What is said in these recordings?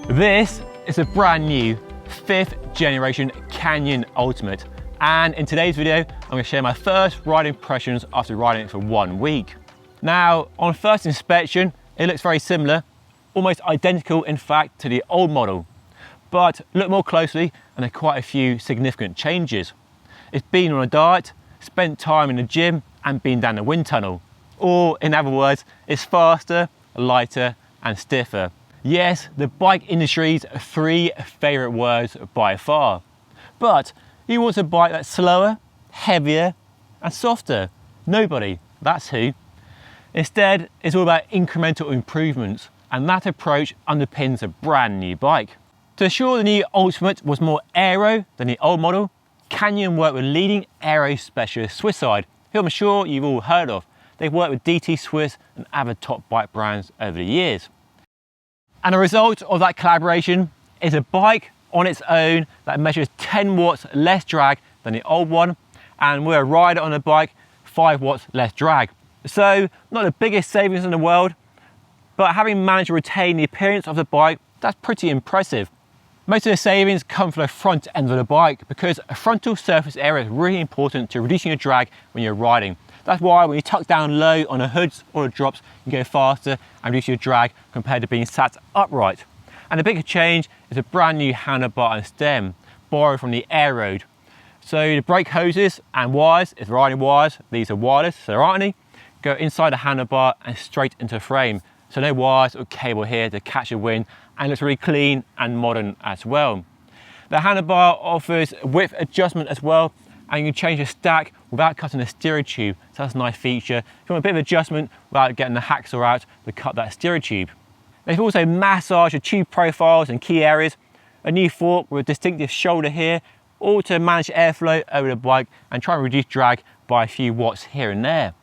This is a brand new 5th generation Canyon Ultimate, and in today's video I'm going to share my first ride impressions after riding it for 1 week. Now, on first inspection it looks very similar, almost identical in fact to the old model, but look more closely and there are quite a few significant changes. It's been on a diet, spent time in the gym and been down the wind tunnel, or in other words, it's faster, lighter and stiffer. Yes, the bike industry's 3 favourite words by far. But who wants a bike that's slower, heavier and softer? Nobody, that's who. Instead, it's all about incremental improvements, and that approach underpins a brand new bike. To ensure the new Ultimate was more aero than the old model, Canyon worked with leading aero specialist Swisside, who I'm sure you've all heard of. They've worked with DT Swiss and other top bike brands over the years. And the result of that collaboration is a bike on its own that measures 10 watts less drag than the old one, and with a rider on the bike, 5 watts less drag. So, not the biggest savings in the world, but having managed to retain the appearance of the bike, that's pretty impressive. Most of the savings come from the front end of the bike, because a frontal surface area is really important to reducing your drag when you're riding. That's why when you tuck down low on the hoods or the drops, you go faster and reduce your drag compared to being sat upright. And the bigger change is a brand new handlebar and stem, borrowed from the Air Road. So the brake hoses and wires, if there are any wires, these are wireless, so there aren't any, go inside the handlebar and straight into the frame. So no wires or cable here to catch the wind, and looks really clean and modern as well. The handlebar offers width adjustment as well, and you can change the stack without cutting the steering tube, so that's a nice feature. If you want a bit of adjustment without getting the hacksaw out to cut that steering tube. They've also massaged the tube profiles in key areas, a new fork with a distinctive shoulder here, all to manage airflow over the bike and try and reduce drag by a few watts here and there.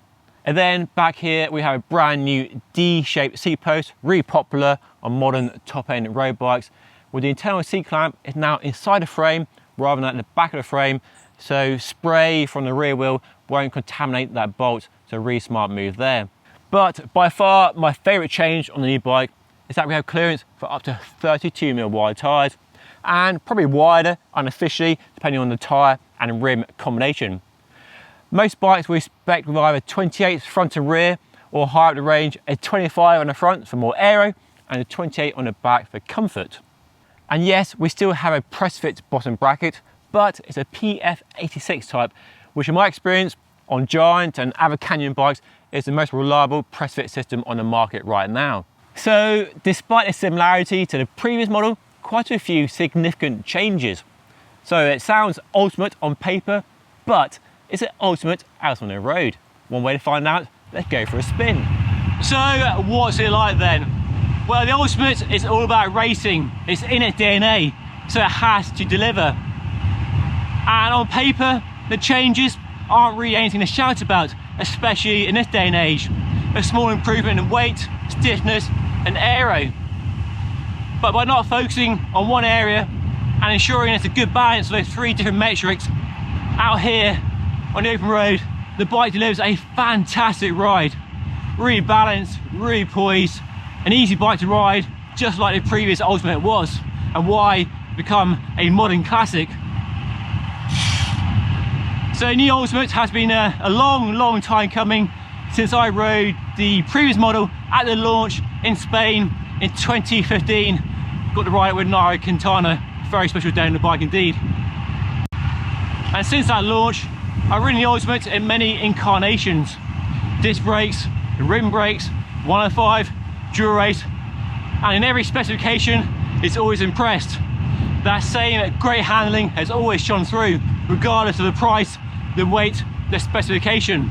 And then back here we have a brand new D-shaped seat post, really popular on modern top-end road bikes, where the internal seat clamp is now inside the frame rather than at the back of the frame, so spray from the rear wheel won't contaminate that bolt, so really smart move there. But by far my favourite change on the new bike is that we have clearance for up to 32mm wide tyres, and probably wider unofficially depending on the tyre and rim combination. Most bikes we spec with either 28 front and rear, or higher up the range, a 25 on the front for more aero and a 28 on the back for comfort. And yes, we still have a press fit bottom bracket, but it's a PF86 type, which in my experience on Giant and other Canyon bikes is the most reliable press fit system on the market right now. So despite the similarity to the previous model, quite a few significant changes. So it sounds ultimate on paper, but is it ultimate out on the road? One way to find out, let's go for a spin. So what's it like then? Well, the Ultimate is all about racing. It's in its DNA, so it has to deliver. And on paper, the changes aren't really anything to shout about, especially in this day and age. A small improvement in weight, stiffness and aero. But by not focusing on one area and ensuring there's a good balance of those 3 different metrics, out here on the open road, the bike delivers a fantastic ride. Really balanced, really poised, an easy bike to ride, just like the previous Ultimate was, and why become a modern classic. So new Ultimate has been a long time coming, since I rode the previous model at the launch in Spain in 2015. Got to ride it with Nairo Quintana, very special day on the bike indeed. And since that launch, I've ridden the Ultimate in many incarnations. Disc brakes, rim brakes, 105, dual race, and in every specification it's always impressed. That same great handling has always shone through, regardless of the price, the weight, the specification.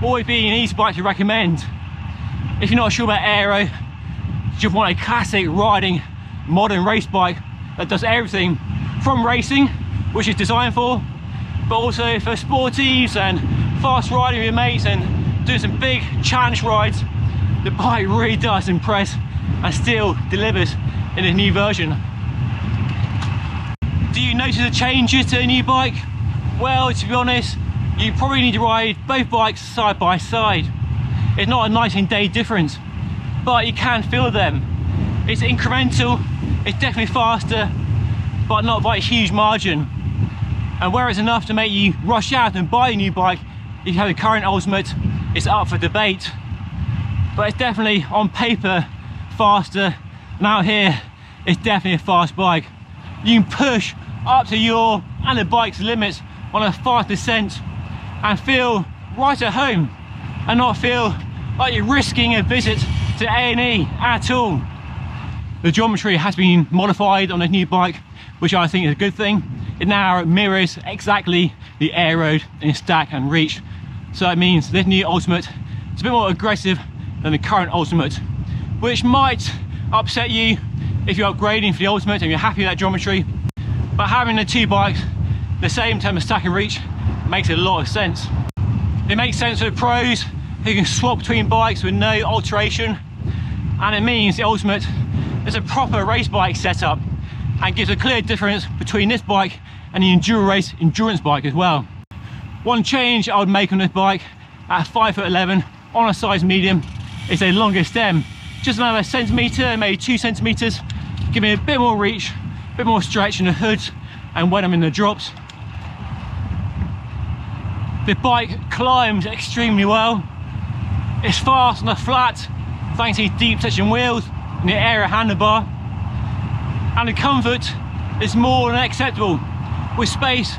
Always being an easy bike to recommend. If you're not sure about aero, you just want a classic riding modern race bike that does everything from racing, which it's designed for, but also for sporties and fast riding with your mates and doing some big challenge rides. The bike really does impress and still delivers in a new version. Do you notice the changes to the new bike? Well, to be honest, you probably need to ride both bikes side by side. It's not a night and day difference, but you can feel them. It's incremental it's definitely faster, but not by a huge margin. And where it's enough to make you rush out and buy a new bike, if you have the current Ultimate, it's up for debate. But it's definitely on paper faster, and out here it's definitely a fast bike. You can push up to your and the bike's limits on a fast descent and feel right at home and not feel like you're risking a visit to A&E at all. The geometry has been modified on this new bike, which I think is a good thing. It now mirrors exactly the air road in stack and reach. So it means this new Ultimate is a bit more aggressive than the current Ultimate, which might upset you if you're upgrading for the Ultimate and you're happy with that geometry. But having the two bikes the same term of stack and reach makes a lot of sense. It makes sense for the pros who can swap between bikes with no alteration, and it means the Ultimate is a proper race bike setup and gives a clear difference between this bike and the Enduro Race endurance bike as well. One change I would make on this bike at 5'11" on a size medium is a longer stem, just another centimetre, maybe 2 centimetres, give me a bit more reach, a bit more stretch in the hood and when I'm in the drops. The bike climbs extremely well. It's fast on the flat thanks to these deep section wheels and the area handlebar, and the comfort is more than acceptable with space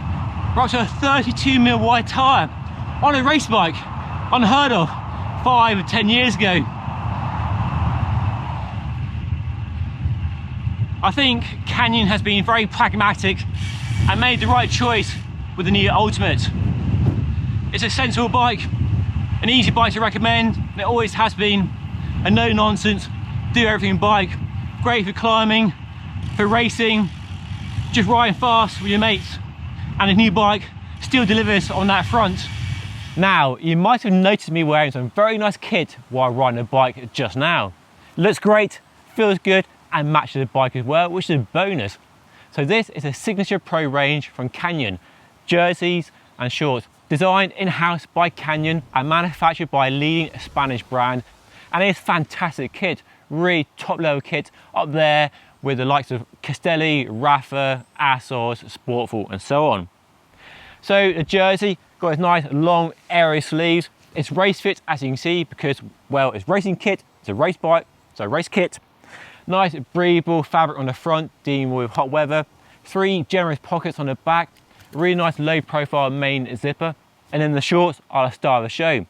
for up to a 32mm wide tyre on a race bike, unheard of 5 or 10 years ago. I think Canyon has been very pragmatic and made the right choice with the new Ultimate. It's a sensible bike, an easy bike to recommend, and it always has been. A no nonsense, do everything bike, great for climbing, for racing, just riding fast with your mates, and a new bike still delivers on that front. Now, you might have noticed me wearing some very nice kit while riding a bike just now. Looks great, feels good, and matches the bike as well, which is a bonus. So this is a Signature Pro range from Canyon, jerseys and shorts, designed in-house by Canyon and manufactured by a leading Spanish brand. And it is fantastic kit, really top level kit, up there with the likes of Castelli, Rafa, Assos, Sportful and so on. So the jersey got its nice long airy sleeves. It's race fit, as you can see, because, well, it's racing kit, it's a race bike, so race kit. Nice breathable fabric on the front, dealing with hot weather. 3 generous pockets on the back, really nice low profile main zipper, and then the shorts are the star of the show.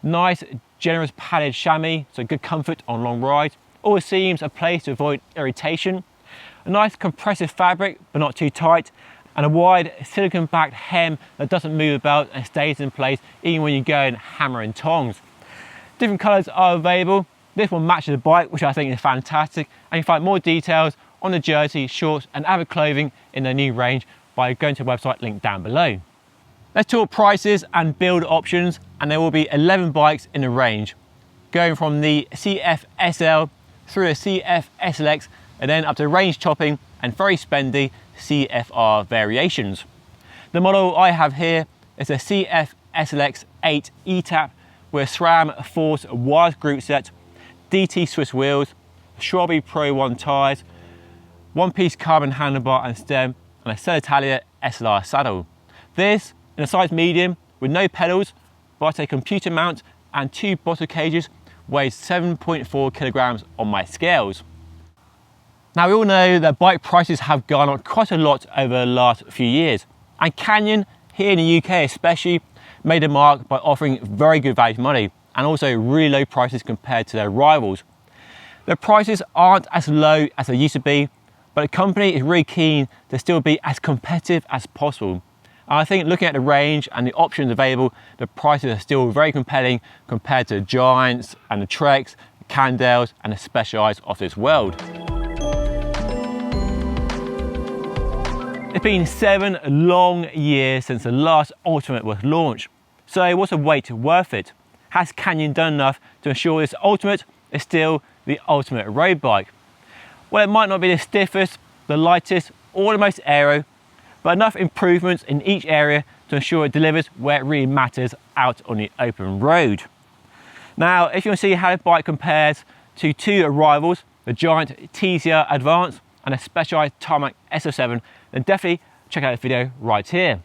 Nice generous padded chamois, so good comfort on long rides. All the seams are placed to avoid irritation. A nice compressive fabric, but not too tight, and a wide silicone backed hem that doesn't move about and stays in place even when you go and hammer and tongs. Different colours are available. This one matches the bike, which I think is fantastic, and you find more details on the jersey, shorts and other clothing in the new range by going to the website linked down below. Let's talk prices and build options, and there will be 11 bikes in the range, going from the CF SL through the CF SLX and then up to range topping and very spendy CFR variations. The model I have here is a CF SLX 8 ETAP with SRAM Force Wires group set, DT Swiss wheels, Schwalbe Pro 1 tyres, one-piece carbon handlebar and stem, and a Cellitalia SLR saddle. This in a size medium with no pedals, but a computer mount and 2 bottle cages, weighs 7.4 kilograms on my scales. Now we all know that bike prices have gone up quite a lot over the last few years, and Canyon, here in the UK especially, made a mark by offering very good value for money and also really low prices compared to their rivals. The prices aren't as low as they used to be, but the company is really keen to still be as competitive as possible. And I think looking at the range and the options available, the prices are still very compelling compared to the Giants and the Treks, the Candales and the Specialized of this world. It's been 7 long years since the last Ultimate was launched. So was the wait worth it? Has Canyon done enough to ensure this Ultimate is still the ultimate road bike? Well, it might not be the stiffest, the lightest or the most aero, but enough improvements in each area to ensure it delivers where it really matters, out on the open road. Now, if you want to see how the bike compares to 2 rivals, the Giant TCR Advance and a specialized tarmac SO7, then definitely check out this video right here.